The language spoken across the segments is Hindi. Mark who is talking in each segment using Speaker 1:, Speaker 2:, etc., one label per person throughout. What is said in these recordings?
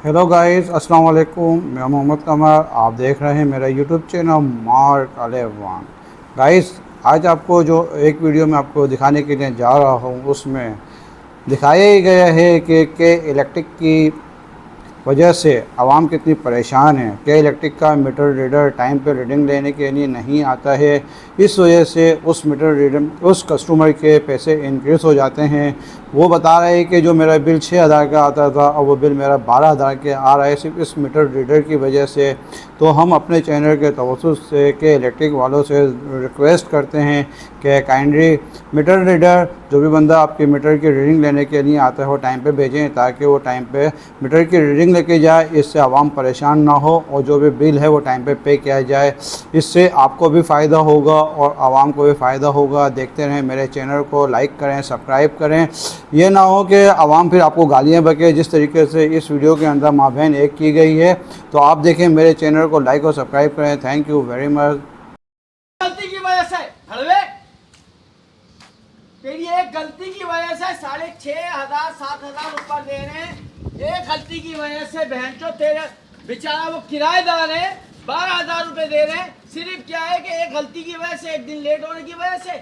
Speaker 1: हेलो गाइस, अस्सलाम वालेकुम। मैं मोहम्मद कमर, आप देख रहे हैं मेरा यूट्यूब चैनल मार्क अलेवान। गाइस, आज आपको जो एक वीडियो में आपको दिखाने के लिए जा रहा हूँ उसमें दिखाया ही गया है कि इलेक्ट्रिक की वजह से आवाम कितनी परेशान है कि इलेक्ट्रिक का मीटर रीडर टाइम पे रीडिंग लेने के लिए नहीं आता है। इस वजह से उस मीटर रीडर उस कस्टमर के पैसे इंक्रीज़ हो जाते हैं। वो बता रहे हैं कि जो मेरा बिल 6,000 का आता था और वो बिल मेरा 12,000 के आ रहा है सिर्फ इस मीटर रीडर की वजह से। तो हम अपने चैनल के तवज्जुह से कि इलेक्ट्रिक वालों से रिक्वेस्ट करते हैं कि काइंडली मीटर रीडर जो भी बंदा आपके मीटर की रीडिंग लेने के लिए आता है वो टाइम पे भेजें, ताकि वो टाइम पे मीटर की रीडिंग लेके जाए। इससे आवाम परेशान ना हो और जो भी बिल है वो टाइम पे किया जाए। इससे आपको भी फ़ायदा होगा और आवाम को भी फ़ायदा होगा। देखते रहें मेरे चैनल को, लाइक करें, सब्सक्राइब करें। ये ना हो कि आवाम फिर आपको गालियाँ बके, जिस तरीके से इस वीडियो के अंदर माँ बहन एक की गई है। तो आप देखें, मेरे चैनल को लाइक और सब्सक्राइब करें। Thank you very much.
Speaker 2: गलती की वजह से हड़वे तेरी एक गलती की वजह से 6,500 7,000 ऊपर दे रहे हैं। एक गलती की वजह से बहन चो तेरे बेचारा वो किराएदार है 12,000 रुपए दे रहे हैं। सिर्फ क्या है कि एक गलती की वजह से, एक दिन लेट होने की वजह से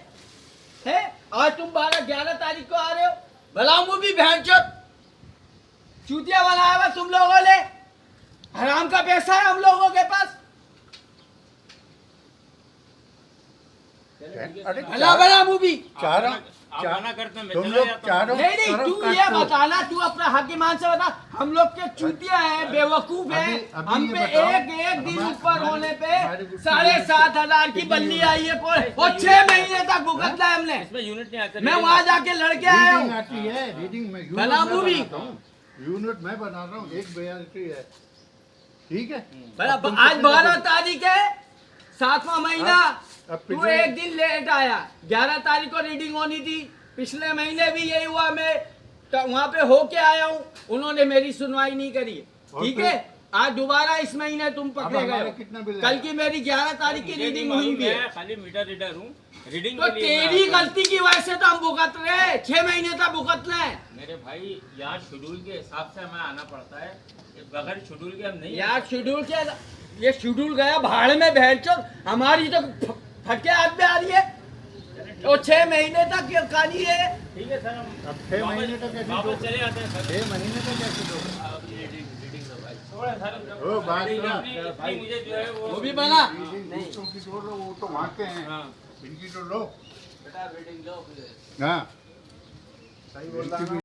Speaker 2: है। आज तुम 11 तारीख को आ रहे हो, भला वो भी बहन चो चूतिया बनाया हुआ तुम लोगों ने। हराम का पैसा है हम लोगों के पास।
Speaker 3: अरे
Speaker 2: भला भला मूवी
Speaker 3: चारों तुम लोग चारों
Speaker 2: नहीं तू ये बताना, तू अपना हक ईमान से बता। हम लोग के चूतिया हैं, बेवकूफ हैं। हम पे एक दिन ऊपर होने पे 7,500 की बल्ली आई है और 6 महीने तक भुगतना है हमने।
Speaker 4: इसमें यूनिट नहीं आता।
Speaker 2: मैं वहाँ जाके लड़के आया हूँ।
Speaker 3: आती है रीडिंग में
Speaker 2: भला मूवी
Speaker 3: यूनिट मैं बना रहा हूँ, एक बैटरी है, ठीक है।
Speaker 2: आज 12 तारीख है, 7वां महीना। तू एक दिन लेट आया। 11 तारीख को रीडिंग होनी थी। पिछले महीने भी यही हुआ। मैं वहाँ पे होके आया हूँ, उन्होंने मेरी सुनवाई नहीं करी। ठीक है, आज दोबारा इस महीने तुम पकड़े गए। कल की मेरी 11 तारीख की रीडिंग हुई भी है।
Speaker 4: खाली मीटर रीडर हूँ, रीडिंग
Speaker 2: तो
Speaker 4: के लिए
Speaker 2: तेरी गलती की वजह से तो हम भुगत रहे हैं। 6 महीने तक भुगत रहे हैं।
Speaker 4: मेरे भाई यहाँ शेड्यूल के हिसाब से हमें आना पड़ता है। बगैर शेड्यूल के हम नहीं
Speaker 2: यार शेड्यूल के ये शेड्यूल गया भाड़ में बहन चो। हमारी तो फटके हाथ में आ रही है और 6 महीने तक ये कहानी है।
Speaker 4: ठीक है सर, हम
Speaker 3: अब 6 महीने तक कैसे दो?
Speaker 4: वापस चले आते हैं सर।
Speaker 3: 6 महीने तक कैसे दो?
Speaker 4: रीडिंग दो भाई थोड़ा सर।
Speaker 3: ओ बात
Speaker 4: भाई मुझे जो है
Speaker 2: वो भी बना
Speaker 3: नहीं की तो लो, वो तो वहाँ के हैं।
Speaker 4: हाँ
Speaker 3: इनकी तो लो।
Speaker 4: बेटा रीडिंग लो।
Speaker 3: हाँ सही बोल रहा है।